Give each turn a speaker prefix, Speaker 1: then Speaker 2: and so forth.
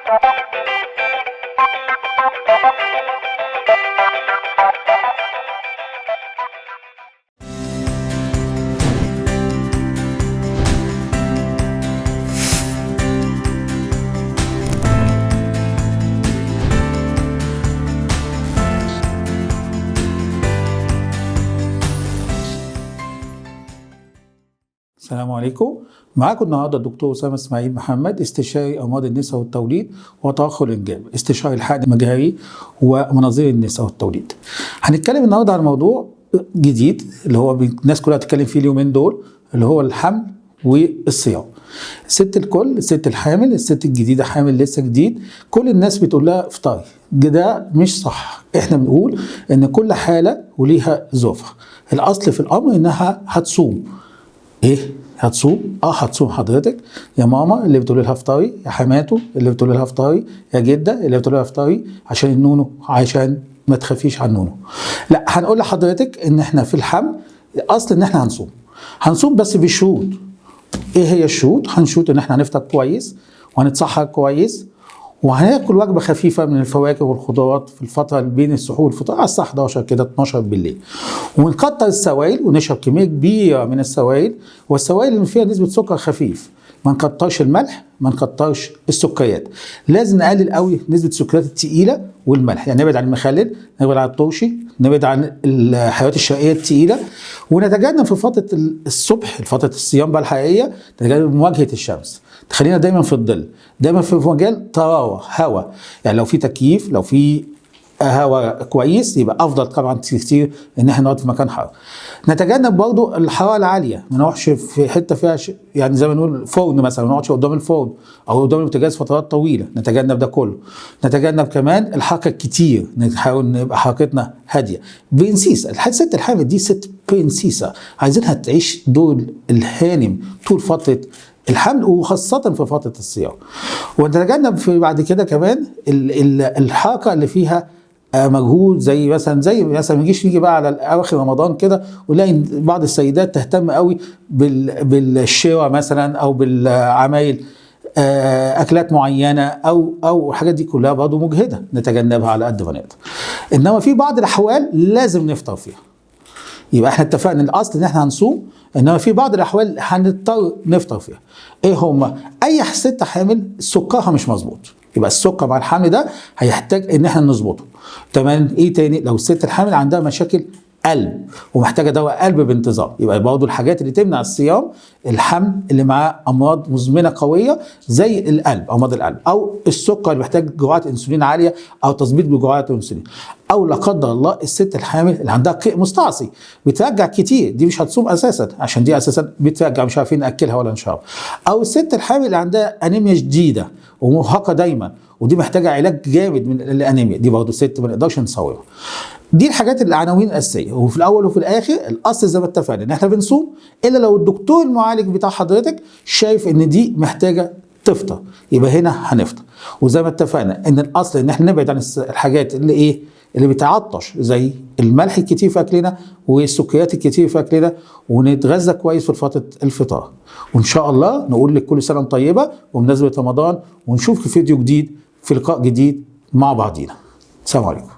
Speaker 1: السلام عليكم. معاكم النهارده الدكتور أسامة إسماعيل محمد، استشاري امراض النساء والتوليد وتاخر الانجاب، استشاري الحقن المجهري ومناظير النساء والتوليد. هنتكلم النهارده عن موضوع جديد اللي هو الناس كلها بتتكلم فيه اليومين دول، اللي هو الحمل والصيام. الست الكل، الست الحامل، الست الجديده حامل لسه جديد، كل الناس بتقول لها افطري. ده مش صح. احنا بنقول ان كل حاله وليها ظروفها. الاصل في الامر انها هتصوم. ايه هتصوم؟ هتصوم حضرتك يا ماما اللي بتقول لها افطري، يا حماته اللي بتقول لها افطري، يا جده اللي بتقول لها افطري عشان النونو، عشان ما تخافيش عن النونو. لا، هنقول لحضرتك ان احنا في الحمل الاصل ان احنا هنصوم بس بشروط. ايه هي الشروط؟ هنشوط ان احنا هنفطر كويس وهنتسحر كويس وهناكل وجبه خفيفه من الفواكه والخضروات في الفتره بين السحور والفطار على الساعه 11 كده 12 بالليل، ونكتر السوائل ونشرب كميه كبيره من السوائل، والسوائل اللي فيها نسبه سكر خفيف. ما نكترش الملح، ما نكترش السكريات. لازم نقلل قوي نسبه السكريات الثقيله والملح، يعني نبعد عن المخلل، نبعد عن الطوشي، نبعد عن الحلويات الشرقيه الثقيله، ونتجنب في فتره الصبح، فتره الصيام بقى الحقيقيه، نتجنب مواجهه الشمس. تخلينا دايما في الظل، دايما في مجال طراوه هواء، يعني لو في تكييف، لو في هواء كويس يبقى افضل طبعا كتير ان احنا نقعد في مكان حار. نتجنب برضو الحراره العاليه، ما نقعدش في حته فيها يعني زي ما نقول فرن مثلا، ما نقعدش قدام الفرن او قدام البوتاجاز فترات طويله، نتجنب ده كله. نتجنب كمان الحركه الكتير، نحاول نبقى حركتنا هاديه. برنسيسه، الست الحامل دي ست برنسيسه، عايزينها تعيش دور الهانم طول فتره الحمل وخاصة في فترة الصيام. ونتجنب في بعد كده كمان الحركة اللي فيها مجهود، زي مثلا ما يجي بقى على اواخر رمضان كده ونلاقي بعض السيدات تهتم قوي بالشراء مثلا او بالعمايل اكلات معينه او الحاجات دي كلها برضه مجهده، نتجنبها على قد ما نقدر. انما في بعض الاحوال لازم نفطر فيها. يبقى احنا اتفقنا ان الاصل ان احنا هنصوم، انما في بعض الاحوال هنضطر نفطر فيها. ايه هما؟ اي ست حامل سكرها مش مظبوط، يبقى السكر مع الحمل ده هيحتاج ان احنا نظبطه. تمام. ايه تاني؟ لو الست الحامل عندها مشاكل قلب ومحتاجه دواء قلب بانتظام، يبقى برضه الحاجات اللي تمنع الصيام الحمل اللي معاه امراض مزمنه قويه زي القلب، امراض القلب، او السكر اللي محتاج جرعات انسولين عاليه او تظبيط بجرعات الانسولين، او لا قدر الله الست الحامل اللي عندها قيء مستعصي بترجع كتير، دي مش هتصوم اساسا عشان دي اساسا بترجع مش عارفين ناكلها ولا نشربها، او الست الحامل اللي عندها انيميا شديده ومرهقه دايما ودي محتاجه علاج جامد من الانيميا، دي برضه ست ما نقدرش نصورها. دي الحاجات العناوين الاساسيه. وفي الاول وفي الاخر الاصل زي ما اتفقنا ان احنا بنصوم الا لو الدكتور المعالج بتاع حضرتك شايف ان دي محتاجه تفطر، يبقى هنا هنفطر. وزي ما اتفقنا ان الاصل ان احنا نبعد عن الحاجات اللي بتعطش زي الملح الكتير في اكلنا والسكريات الكتير في اكلنا، ونتغذى كويس في فتره الفطار. وان شاء الله نقول لك كل سنه طيبه وبمناسبه رمضان، ونشوفك في فيديو جديد في لقاء جديد مع بعضينا. السلام عليكم.